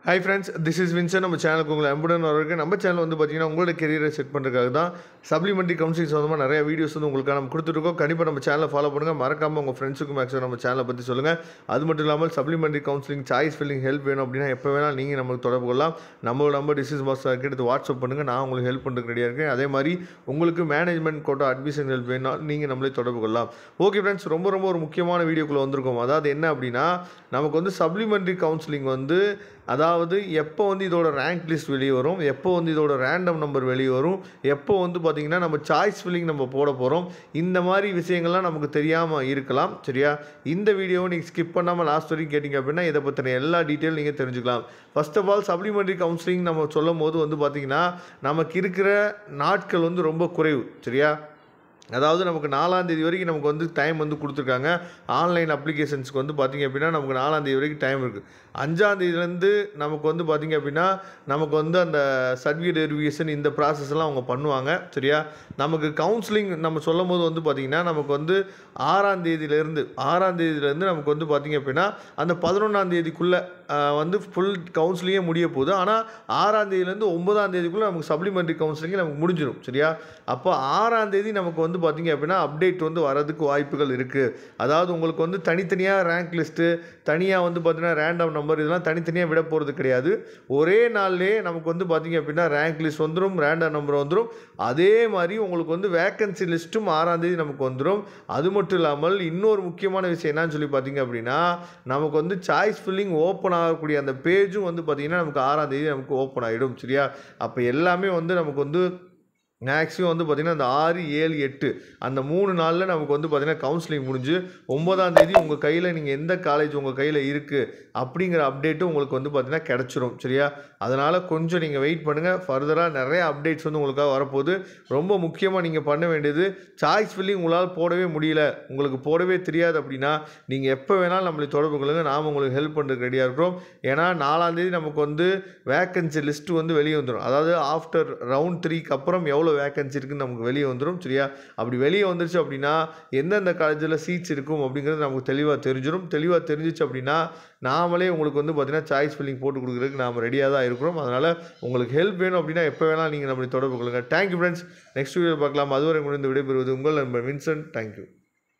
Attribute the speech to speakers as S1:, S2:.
S1: Hi friends, this is Vincent. நம்ம சேனலுக்கு உங்களை அன்புடன் வரவேற்க. நம்ம சேனல் வந்து பார்த்தீங்கன்னா உங்களோட கெரியரை செட் பண்ணுறதுக்காக தான் சப்ளிமெண்ட்ரி கவுன்சிலிங் சம்மந்தமாக நிறைய வீடியோஸ் வந்து உங்களுக்கு நம்ம கொடுத்துருக்கோம். கண்டிப்பாக நம்ம சேனலை ஃபாலோ பண்ணுங்கள். மறக்காமல் உங்கள் ஃப்ரெண்ட்ஸுக்கும் மேக்ஸிமம் நம்ம சேனலை பற்றி சொல்லுங்கள். அது மட்டும் இல்லாமல் supplementary counselling choice filling help வேணும் அப்படின்னா எப்போ வேணாலும் நீங்கள் நம்மளுக்கு தொடர்பு கொள்ளலாம். நம்மளோட நம்பர் டிசீஸ் மாஸ்டர் எடுத்து வாட்ஸ்அப் பண்ணுங்கள். நான் உங்களுக்கு ஹெல்ப் பண்ணுறதுக்கு ரெடியாக இருக்கேன். அதே மாதிரி உங்களுக்கு மேனேஜ்மெண்ட் கோட்டா அட்மிஷன் ஹெல்ப் வேணும் நீங்கள் நம்மளே தொடர்பு கொள்ளலாம். ஓகே ஃப்ரெண்ட்ஸ், ரொம்ப ஒரு முக்கியமான வீடியோக்குள்ளே வந்திருக்கோம். அதாவது என்ன அப்படின்னா, நமக்கு வந்து சப்ளிமெண்ட்ரி கவுன்சிலிங் வந்து அதாவது எப்போ வந்து இதோட ரேங்க் லிஸ்ட் வெளியே வரும், எப்போ வந்து இதோட ரேண்டம் நம்பர் வெளியே வரும், எப்போ வந்து பார்த்திங்கன்னா நம்ம சாய்ஸ் ஃபில்லிங் நம்ம போட போகிறோம், இந்த மாதிரி விஷயங்கள்லாம் நமக்கு தெரியாமல் இருக்கலாம். சரியா? இந்த வீடியோவை நீங்கள் ஸ்கிப் பண்ணாமல் லாஸ்ட் வரைக்கும் கேட்டிங்க அப்படின்னா இதை பற்றின எல்லா டீட்டெயில் நீங்கள் தெரிஞ்சுக்கலாம். First of all supplementary counselling நம்ம சொல்லும் போது வந்து பார்த்திங்கன்னா நமக்கு இருக்கிற நாட்கள் வந்து ரொம்ப குறைவு. சரியா? அதாவது நமக்கு 4ஆம் தேதி வரைக்கும் நமக்கு வந்து டைம் வந்து கொடுத்துருக்காங்க. ஆன்லைன் அப்ளிகேஷன்ஸ்க்கு வந்து பார்த்திங்க அப்படின்னா நமக்கு 4ஆம் தேதி வரைக்கும் டைம் இருக்குது. 5ஆம் தேதியிலேருந்து நமக்கு வந்து பார்த்திங்க அப்படின்னா நமக்கு வந்து அந்த சர்டிஃபிகேட் வெரிஃபிகேஷன் இந்த ப்ராசஸ்லாம் அவங்க பண்ணுவாங்க. சரியா? நமக்கு கவுன்சிலிங் நம்ம சொல்லும் போது வந்து பார்த்திங்கன்னா நமக்கு வந்து 6ஆம் தேதியிலேருந்து நமக்கு வந்து பார்த்திங்க அப்படின்னா அந்த 11ஆம் தேதிக்குள்ளே வந்து ஃபுல் கவுன்சிலிங்கே முடிய போகுது. ஆனால் 6ஆம் தேதியிலேருந்து 9ஆம் தேதிக்குள்ளே நமக்கு சப்ளிமெண்ட்ரி கவுன்சிலிங்கே நமக்கு முடிஞ்சிடும். சரியா? அப்போ 6ஆம் தேதி நமக்கு வந்து பார்த்திங்க அப்படின்னா அப்டேட் வந்து வரதுக்கு வாய்ப்புகள் இருக்குது. அதாவது உங்களுக்கு வந்து தனித்தனியாக ரேங்க் லிஸ்ட்டு, தனியாக வந்து பார்த்திங்கன்னா ரேண்டம் நம்பர் இதெல்லாம் தனித்தனியாக விட போகிறது கிடையாது. ஒரே நாள்லேயே நமக்கு வந்து பார்த்திங்க அப்படின்னா ரேங்க் லிஸ்ட் வந்துடும், ரேண்டம் நம்பர் வந்துடும். அதே மாதிரி உங்களுக்கு வந்து வேக்கன்சி லிஸ்ட்டும் 6ஆம் தேதி நமக்கு வந்துடும். அது மட்டும் இல்லாமல் இன்னொரு முக்கியமான விஷயம் என்னன்னு சொல்லி பார்த்திங்க அப்படின்னா நமக்கு வந்து சாய்ஸ் ஃபில்லிங் ஓப்பன் ஆகக்கூடிய அந்த பேஜும் வந்து பார்த்திங்கன்னா நமக்கு 6ஆம் தேதி நமக்கு ஓப்பன் ஆகிடும். சரியா? அப்போ எல்லாமே வந்து நமக்கு வந்து மேக்ஸிமம் வந்து பார்த்திங்கன்னா அந்த 6, 7, 8 அந்த 3 நாளில் நமக்கு வந்து பார்த்திங்கன்னா கவுன்சிலிங் முடிஞ்சு 9ஆம் தேதி உங்கள் கையில் நீங்கள் எந்த காலேஜ் உங்கள் கையில் இருக்குது அப்படிங்கிற அப்டேட்டு உங்களுக்கு வந்து பார்த்திங்கன்னா கிடச்சிரும். சரியா? அதனால் கொஞ்சம் நீங்கள் வெயிட் பண்ணுங்கள். ஃபர்தராக நிறைய அப்டேட்ஸ் வந்து உங்களுக்காக வரப்போகுது. ரொம்ப முக்கியமாக நீங்கள் பண்ண வேண்டியது சாய்ஸ் ஃபில்லிங் உங்களால் போடவே முடியல, உங்களுக்கு போடவே தெரியாது அப்படின்னா நீங்கள் எப்போ வேணாலும் நம்மளை தொடர்பு கொள்ளுங்கள். நாம் உங்களுக்கு ஹெல்ப் பண்ணுறதுக்கு ரெடியாக இருக்கிறோம். ஏன்னா 4ஆம் தேதி நமக்கு வந்து வேக்கன்சி லிஸ்ட்டு வந்து வெளியே வந்துடும். அதாவது ஆஃப்டர் ரவுண்ட் 3க்கு அப்புறம் எவ்வளோ வேக்கன்சி இருக்குன்னு நமக்கு வெளியே வந்துடும். சரியா? அப்படி வெளியே வந்துருச்சு அப்படின்னா எந்தெந்த காலேஜில் சீட்ஸ் இருக்கும் அப்படிங்கிறது நமக்கு தெளிவாக தெரிஞ்சிடும். தெளிவாக தெரிஞ்சிச்சு அப்படின்னா நாமளே உங்களுக்கு வந்து பார்த்திங்கன்னா சாய்ஸ் ஃபில்லிங் போட்டு கொடுக்குறதுக்கு நாம் ரெடியாக தான் இருக்கிறோம். அதனால் உங்களுக்கு ஹெல்ப் வேணும் அப்படின்னா எப்போ வேணாலும் நீங்கள் நம்மளை தொடர்பு கொள்ளுங்கள். Thank you friends. நெக்ஸ்ட் வீடியோ பார்க்கலாம். அதுவரை உங்களுக்கு விடைபெறுவது உங்கள் நண்பர் வின்சென்ட். தேங்க்யூ.